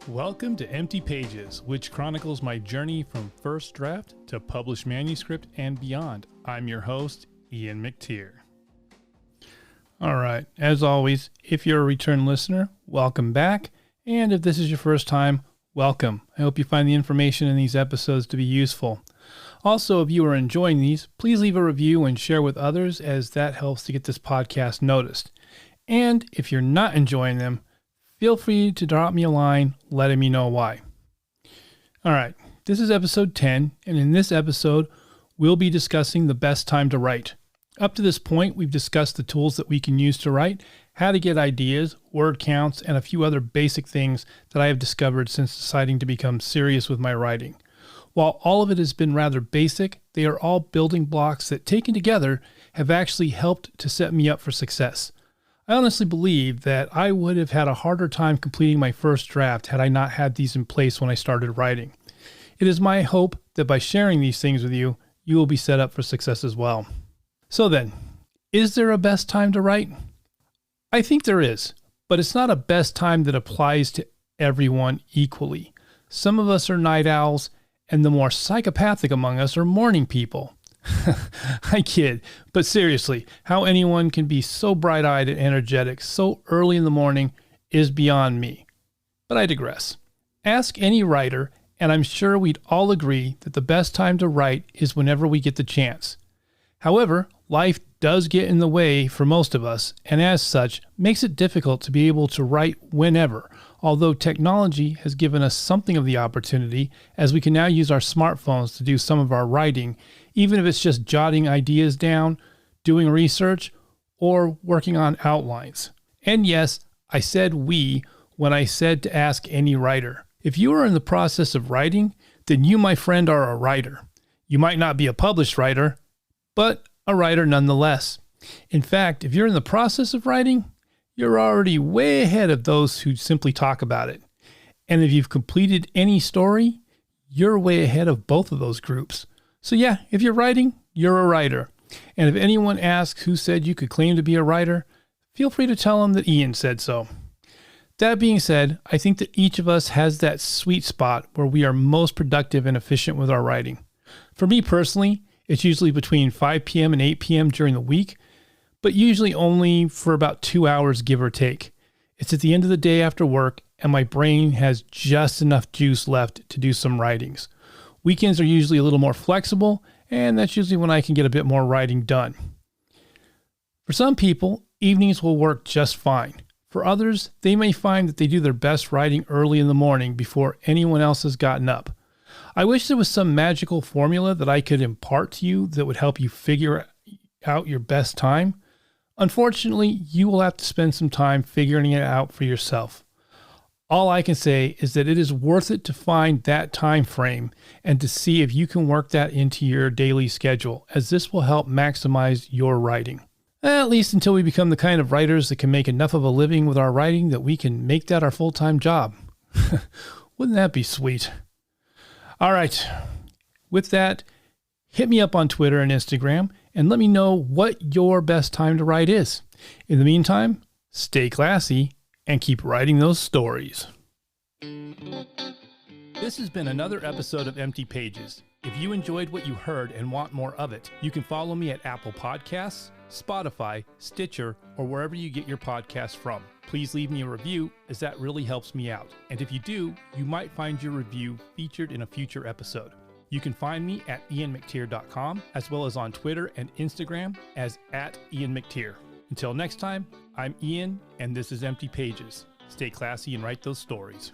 Welcome to Empty Pages, which chronicles my journey from first draft to published manuscript and beyond. I'm your host, Ian MacTire. All right, as always, if you're a return listener, welcome back. And if this is your first time, welcome. I hope you find the information in these episodes to be useful. Also, if you are enjoying these, please leave a review and share with others, as that helps to get this podcast noticed. And if you're not enjoying them, feel free to drop me a line letting me know why. All right, this is episode 10, and in this episode, we'll be discussing the best time to write. Up to this point, we've discussed the tools that we can use to write, how to get ideas, word counts, and a few other basic things that I have discovered since deciding to become serious with my writing. While all of it has been rather basic, they are all building blocks that, taken together, have actually helped to set me up for success. I honestly believe that I would have had a harder time completing my first draft had I not had these in place when I started writing. It is my hope that by sharing these things with you, you will be set up for success as well. So then, is there a best time to write? I think there is, but it's not a best time that applies to everyone equally. Some of us are night owls, and the more psychopathic among us are morning people. I kid, but seriously, how anyone can be so bright-eyed and energetic so early in the morning is beyond me. But I digress. Ask any writer, and I'm sure we'd all agree that the best time to write is whenever we get the chance. However, life does get in the way for most of us, and as such, makes it difficult to be able to write whenever, although technology has given us something of the opportunity, as we can now use our smartphones to do some of our writing, even if it's just jotting ideas down, doing research, or working on outlines. And yes, I said we when I said to ask any writer. If you are in the process of writing, then you, my friend, are a writer. You might not be a published writer, but a writer nonetheless. In fact, if you're in the process of writing, you're already way ahead of those who simply talk about it. And if you've completed any story, you're way ahead of both of those groups. So yeah, if you're writing, you're a writer. And if anyone asks who said you could claim to be a writer, feel free to tell them that Ian said so. That being said, I think that each of us has that sweet spot where we are most productive and efficient with our writing. For me personally, it's usually between 5 p.m. and 8 p.m. during the week, but usually only for about 2 hours, give or take. It's at the end of the day after work, and my brain has just enough juice left to do some writings. Weekends are usually a little more flexible, and that's usually when I can get a bit more writing done. For some people, evenings will work just fine. For others, they may find that they do their best writing early in the morning before anyone else has gotten up. I wish there was some magical formula that I could impart to you that would help you figure out your best time. Unfortunately, you will have to spend some time figuring it out for yourself. All I can say is that it is worth it to find that time frame and to see if you can work that into your daily schedule, as this will help maximize your writing. At least until we become the kind of writers that can make enough of a living with our writing that we can make that our full-time job. Wouldn't that be sweet? All right. With that, hit me up on Twitter and Instagram and let me know what your best time to write is. In the meantime, stay classy and keep writing those stories. This has been another episode of Empty Pages. If you enjoyed what you heard and want more of it, you can follow me at Apple Podcasts, Spotify, Stitcher, or wherever you get your podcasts from. Please leave me a review, as that really helps me out. And if you do, you might find your review featured in a future episode. You can find me at ianmactire.com, as well as on Twitter and Instagram as @IanMacTire. Until next time, I'm Ian, and this is Empty Pages. Stay classy and write those stories.